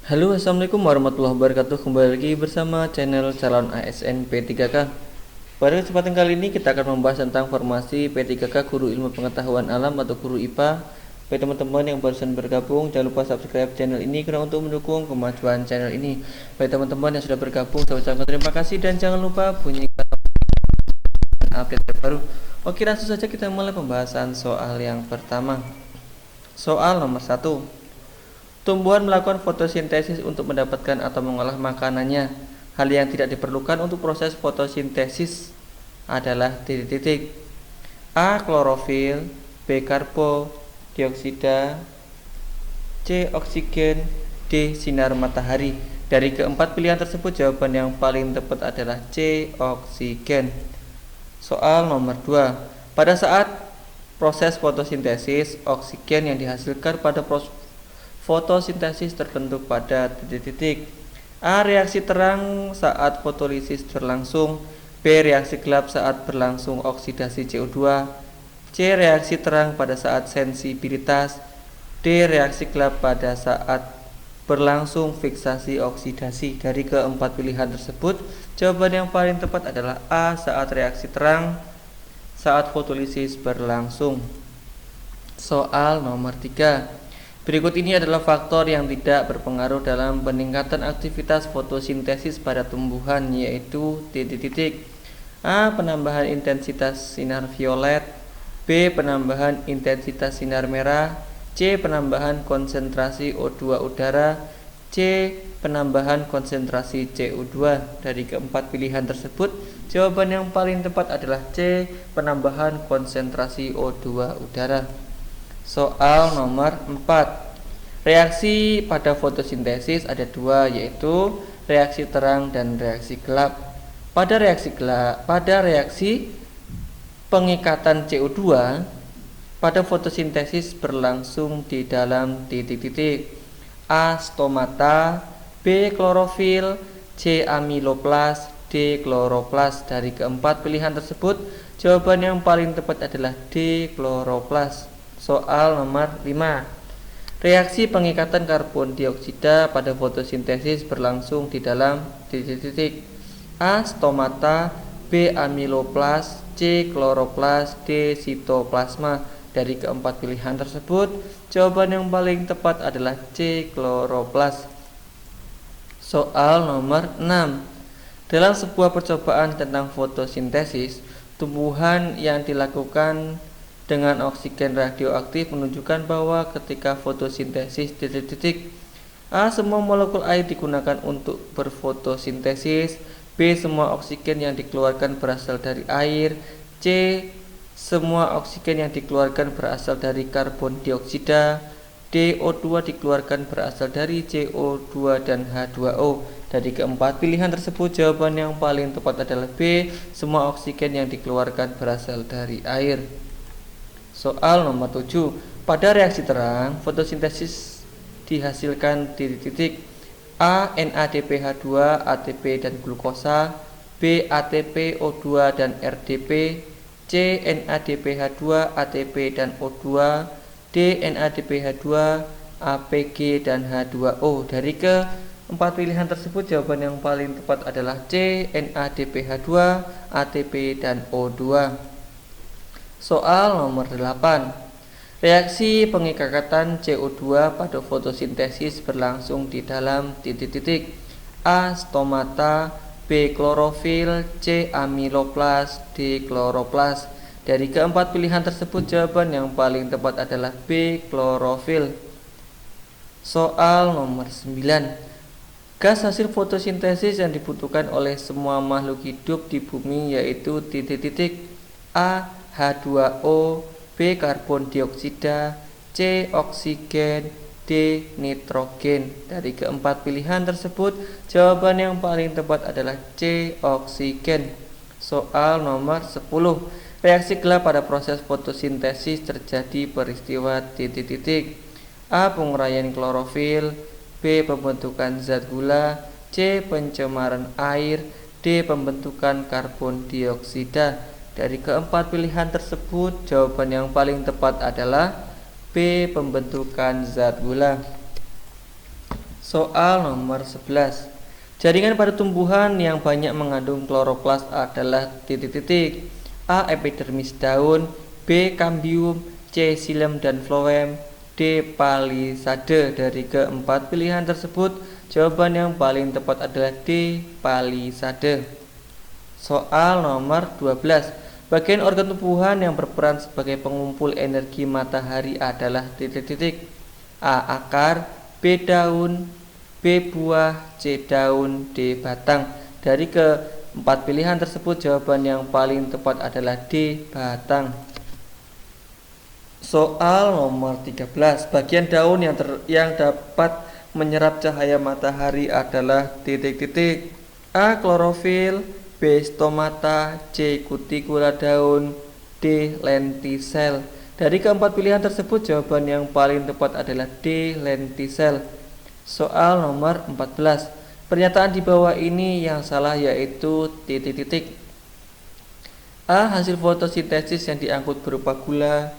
Halo, assalamualaikum warahmatullahi wabarakatuh. Kembali lagi bersama channel calon ASN P3K. Pada kesempatan kali ini kita akan membahas tentang formasi P3K Guru Ilmu Pengetahuan Alam atau Guru IPA. Bagi teman-teman yang barusan bergabung, jangan lupa subscribe channel ini karena untuk mendukung kemajuan channel ini. Bagi teman-teman yang sudah bergabung, saya ucapkan terima kasih dan jangan lupa bunyikan update terbaru. Oke, langsung saja kita mulai pembahasan soal yang pertama. Soal nomor 1. Tumbuhan melakukan fotosintesis untuk mendapatkan atau mengolah makanannya. Hal yang tidak diperlukan untuk proses fotosintesis adalah titik-titik. A. Klorofil, B. Karbo, dioksida, C. Oksigen, D. Sinar matahari. Dari keempat pilihan tersebut, jawaban yang paling tepat adalah C. Oksigen. Soal nomor 2. Pada saat proses fotosintesis, oksigen yang dihasilkan pada proses fotosintesis terbentuk pada titik-titik. A. Reaksi terang saat fotolisis berlangsung. B. Reaksi gelap saat berlangsung oksidasi CO2. C. Reaksi terang pada saat sensibilitas. D. Reaksi gelap pada saat berlangsung fiksasi oksidasi. Dari keempat pilihan tersebut, jawaban yang paling tepat adalah A. Saat reaksi terang saat fotolisis berlangsung. Soal nomor 3. Berikut ini adalah faktor yang tidak berpengaruh dalam peningkatan aktivitas fotosintesis pada tumbuhan, yaitu titik-titik. A. Penambahan intensitas sinar violet. B. Penambahan intensitas sinar merah. C. Penambahan konsentrasi O2 udara. C. Penambahan konsentrasi CO2. Dari keempat pilihan tersebut, jawaban yang paling tepat adalah C. Penambahan konsentrasi O2 udara. Soal nomor 4. Reaksi pada fotosintesis ada dua, yaitu reaksi terang dan reaksi gelap. Pada reaksi pengikatan CO2 pada fotosintesis berlangsung di dalam titik-titik. A. Stomata, B. Klorofil, C. Amiloplas, D. Kloroplas. Dari keempat pilihan tersebut, jawaban yang paling tepat adalah D. Kloroplas. Soal nomor 5. Reaksi pengikatan karbon dioksida pada fotosintesis berlangsung di dalam titik-titik. A. Stomata, B. Amiloplas, C. Kloroplas, D. Sitoplasma. Dari keempat pilihan tersebut, jawaban yang paling tepat adalah C. Kloroplas. Soal nomor 6. Dalam sebuah percobaan tentang fotosintesis, tumbuhan yang dilakukan dengan oksigen radioaktif menunjukkan bahwa ketika fotosintesis titik-titik. A. Semua molekul air digunakan untuk berfotosintesis. B. Semua oksigen yang dikeluarkan berasal dari air. C. Semua oksigen yang dikeluarkan berasal dari karbon dioksida. D. O2 dikeluarkan berasal dari CO2 dan H2O. Dari keempat pilihan tersebut, jawaban yang paling tepat adalah B. Semua oksigen yang dikeluarkan berasal dari air. Soal nomor 7. Pada reaksi terang, fotosintesis dihasilkan titik-titik. A. NADPH2, ATP dan glukosa. B. ATP, O2 dan RDP. C. NADPH2, ATP dan O2. D. NADPH2, APG dan H2O. Dari keempat pilihan tersebut, jawaban yang paling tepat adalah C. NADPH2, ATP dan O2. Soal nomor 8. Reaksi pengikatan CO2 pada fotosintesis berlangsung di dalam titik-titik. A. Stomata, B. Klorofil, C. Amiloplas, D. Kloroplas. Dari keempat pilihan tersebut, jawaban yang paling tepat adalah B. Klorofil. Soal nomor 9. Gas hasil fotosintesis yang dibutuhkan oleh semua makhluk hidup di bumi yaitu titik-titik. A. H2O, B. Karbon dioksida, C. Oksigen, D. Nitrogen. Dari keempat pilihan tersebut, jawaban yang paling tepat adalah C. Oksigen. Soal nomor 10. Reaksi gelap pada proses fotosintesis terjadi peristiwa titik-titik. A. Penguraian klorofil, B. Pembentukan zat gula, C. Pencemaran air, D. Pembentukan karbon dioksida. Dari keempat pilihan tersebut, jawaban yang paling tepat adalah B. Pembentukan zat gula. Soal nomor 11. Jaringan pada tumbuhan yang banyak mengandung kloroplas adalah titik-titik. A. Epidermis daun, B. Kambium, C. Xilem dan floem, D. Palisade. Dari keempat pilihan tersebut, jawaban yang paling tepat adalah D. Palisade. Soal nomor 12. Bagian organ tumbuhan yang berperan sebagai pengumpul energi matahari adalah titik-titik. A. Akar, B. Daun, B. Buah, C. Daun, D. Batang. Dari keempat pilihan tersebut, jawaban yang paling tepat adalah D. Batang. Soal nomor 13. Bagian daun yang dapat menyerap cahaya matahari adalah titik-titik. A. Klorofil, B. Stomata, C. Kutikula daun, D. Lentisel. Dari keempat pilihan tersebut, jawaban yang paling tepat adalah D. Lentisel. Soal nomor 14. Pernyataan di bawah ini yang salah yaitu titik-titik. A. Hasil fotosintesis yang diangkut berupa gula,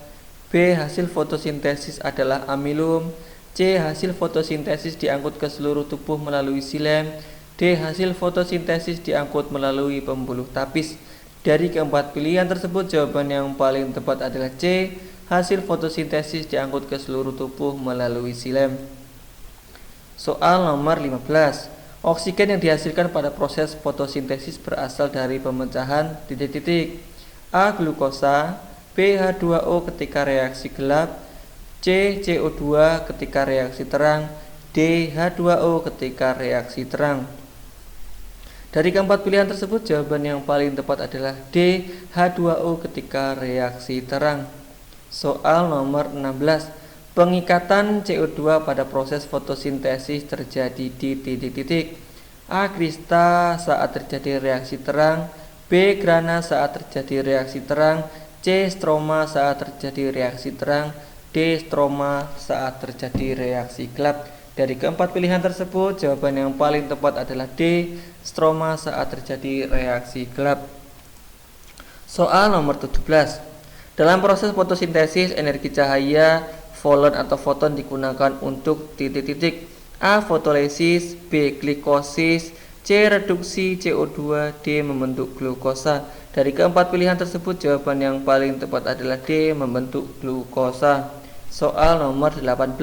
B. Hasil fotosintesis adalah amilum, C. Hasil fotosintesis diangkut ke seluruh tubuh melalui xilem, D. Hasil fotosintesis diangkut melalui pembuluh tapis. Dari keempat pilihan tersebut, jawaban yang paling tepat adalah C. Hasil fotosintesis diangkut ke seluruh tubuh melalui xilem. Soal nomor 15. Oksigen yang dihasilkan pada proses fotosintesis berasal dari pemecahan titik-titik. A. Glukosa, B. H2O ketika reaksi gelap, C. CO2 ketika reaksi terang, D. H2O ketika reaksi terang. Dari keempat pilihan tersebut, jawaban yang paling tepat adalah D. H2O ketika reaksi terang. Soal nomor 16. Pengikatan CO2 pada proses fotosintesis terjadi di titik-titik. A. Krista saat terjadi reaksi terang, B. Grana saat terjadi reaksi terang, C. Stroma saat terjadi reaksi terang, D. Stroma saat terjadi reaksi gelap. Dari keempat pilihan tersebut, jawaban yang paling tepat adalah D. Stroma saat terjadi reaksi gelap. Soal nomor 17. Dalam proses fotosintesis, energi cahaya foton atau foton digunakan untuk titik-titik. A. Fotolesis, B. Glikosis, C. Reduksi CO2, D. Membentuk glukosa. Dari keempat pilihan tersebut, jawaban yang paling tepat adalah D. Membentuk glukosa. Soal nomor 18.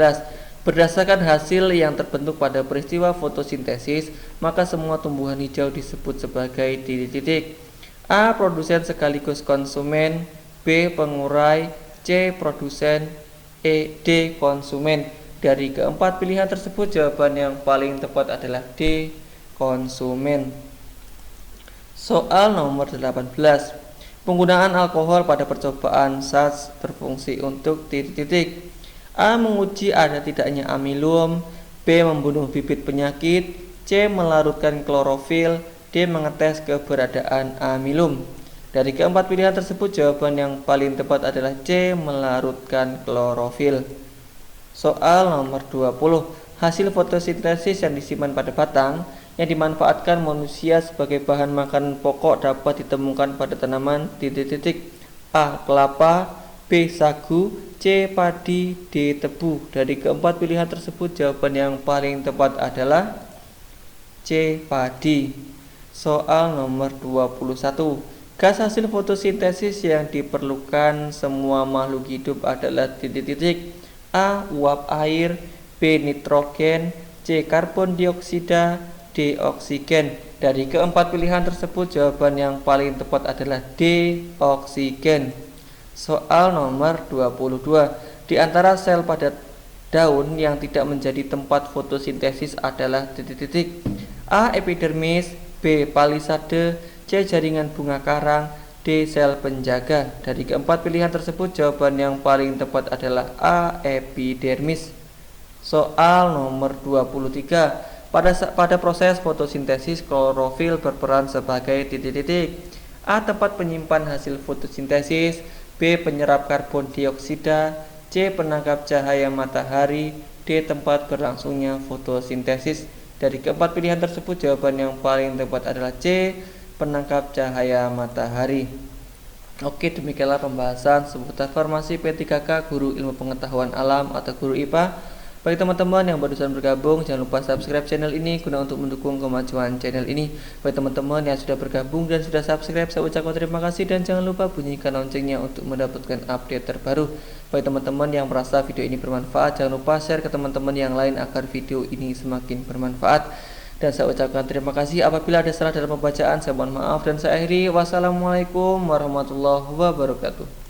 Berdasarkan hasil yang terbentuk pada peristiwa fotosintesis, maka semua tumbuhan hijau disebut sebagai titik-titik. A. Produsen sekaligus konsumen, B. Pengurai, C. Produsen, D. Konsumen. Dari keempat pilihan tersebut, jawaban yang paling tepat adalah D. Konsumen. Soal nomor 18. Penggunaan alkohol pada percobaan SARS berfungsi untuk titik-titik. A. Menguji ada tidaknya amilum, B. Membunuh bibit penyakit, C. Melarutkan klorofil, D. Mengetes keberadaan amilum. Dari keempat pilihan tersebut, jawaban yang paling tepat adalah C. Melarutkan klorofil. Soal nomor 20. Hasil fotosintesis yang disimpan pada batang yang dimanfaatkan manusia sebagai bahan makanan pokok dapat ditemukan pada tanaman titik-titik. A. Kelapa, B. Sagu, C. Padi, D. Tebu. Dari keempat pilihan tersebut, jawaban yang paling tepat adalah C. Padi. Soal nomor 21. Gas hasil fotosintesis yang diperlukan semua makhluk hidup adalah titik-titik. A. Uap air, B. Nitrogen, C. Karbon dioksida, D. Oksigen. Dari keempat pilihan tersebut, jawaban yang paling tepat adalah D. Oksigen. Soal nomor 22. Di antara sel pada daun yang tidak menjadi tempat fotosintesis adalah titik-titik. A. Epidermis, B. Palisade, C. Jaringan bunga karang, D. Sel penjaga. Dari keempat pilihan tersebut, jawaban yang paling tepat adalah A. Epidermis. Soal nomor 23. Pada proses fotosintesis, klorofil berperan sebagai titik-titik. A. Tempat penyimpan hasil fotosintesis, B. Penyerap karbon dioksida, C. Penangkap cahaya matahari, D. Tempat berlangsungnya fotosintesis. Dari keempat pilihan tersebut, jawaban yang paling tepat adalah C. Penangkap cahaya matahari. Oke, demikianlah pembahasan seputar formasi P3K Guru Ilmu Pengetahuan Alam atau Guru IPA. Bagi teman-teman yang barusan bergabung, jangan lupa subscribe channel ini guna untuk mendukung kemajuan channel ini. Bagi teman-teman yang sudah bergabung dan sudah subscribe, saya ucapkan terima kasih dan jangan lupa bunyikan loncengnya untuk mendapatkan update terbaru. Bagi teman-teman yang merasa video ini bermanfaat, jangan lupa share ke teman-teman yang lain agar video ini semakin bermanfaat. Dan saya ucapkan terima kasih. Apabila ada salah dalam pembacaan, saya mohon maaf dan saya akhiri. Wassalamualaikum warahmatullahi wabarakatuh.